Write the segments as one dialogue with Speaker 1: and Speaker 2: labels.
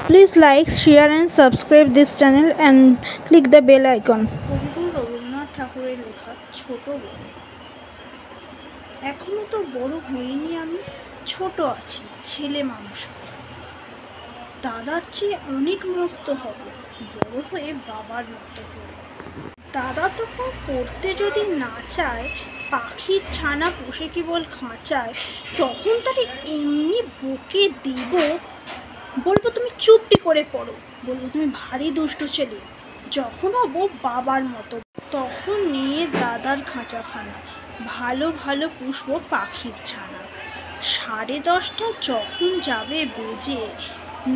Speaker 1: Please like, share and subscribe this channel and click the bell icon. কবিগুরু রবীন্দ্রনাথ ঠাকুরের লেখা ছোট বড়। এখনো তো বড় হইনি আমি, ছোট আছি, ছেলে মানুষ। দাদার চেয়ে অনেক মস্ত হব, বড় হয়ে বাবার মতো হব। দাদা তখন পড়তে যদি না চায়, পাখির ছানা পোষে কেবল খাঁচায়, তখন তাকে এমনি বকে দিব, বলবো তুমি চুপটি করে পড়ো, বলবো তুমি ভারী দুষ্ট ছেলে। যখন হব বাবার মতো, তখন নিয়ে দাদার খাঁচাখানা, ভালো ভালো পুষবো পাখির ছানা। 10:30 যখন যাবে বেজে,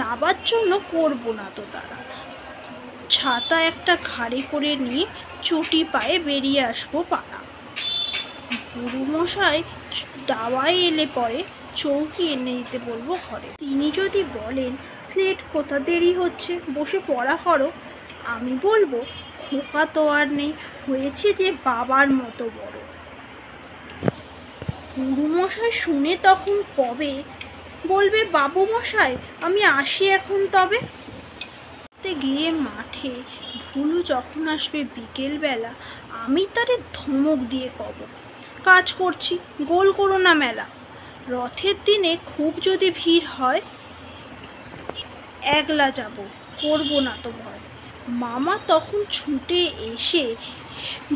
Speaker 1: নাবার জন্য করবো না তো তারা। ছাতা একটা ঘাড়ে করে নিয়ে চটি পায়ে বেরিয়ে আসবো পাড়া। গুরুমশাই দাওয়ায় এলে পরে চৌকি এনে দিতে বলবো ঘরে। তিনি যদি বলেন স্লেট কোথা দেরি হচ্ছে, বসে পড়া করো, আমি বলবো খোকা তো আর নেই, হয়েছে যে বাবার মতো বড়। গুরুমশাই শুনে তখন কবে বলবে, বাবু মশাই আমি আসি এখন তবে। গিয়ে মাঠে ভুলু যখন আসবে বিকেলবেলা, আমি তারে ধমক দিয়ে কব, কাজ করছি, গোল করো না মেলা। রথের দিনে খুব যদি ভিড় হয়, একলা যাব, করবো না তো ভয়। মামা তখন ছুটে এসে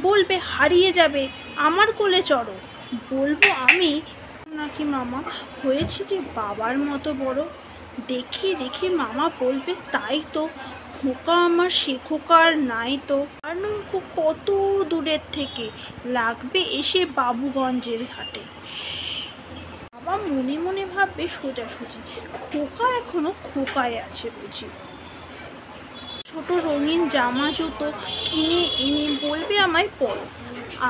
Speaker 1: বলবে, হারিয়ে যাবে, আমার কোলে চড়ো। বলবো আমি নাকি মামা, হয়েছে যে বাবার মতো বড়। দেখে দেখে মামা বলবে, তাই তো, খোকা আমার সে খোকা আর নাই তো। আর নৌকো কত দূরের থেকে লাগবে এসে বাবুগঞ্জের ঘাটে। বাবা মনে মনে ভাববে সোজাসুজি, খোকা এখনো খোকায় আছে বুঝি। ছোট রঙিন জামা জুতো কিনে এনে বলবে আমায় পরো,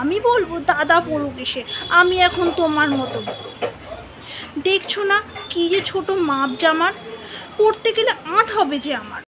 Speaker 1: আমি বলবো দাদা পড়ুক এসে, আমি এখন তোমার মতো বড়। দেখছো না কি যে ছোট মাপ জামার, পরতে গেলে আঁট হবে যে আমার।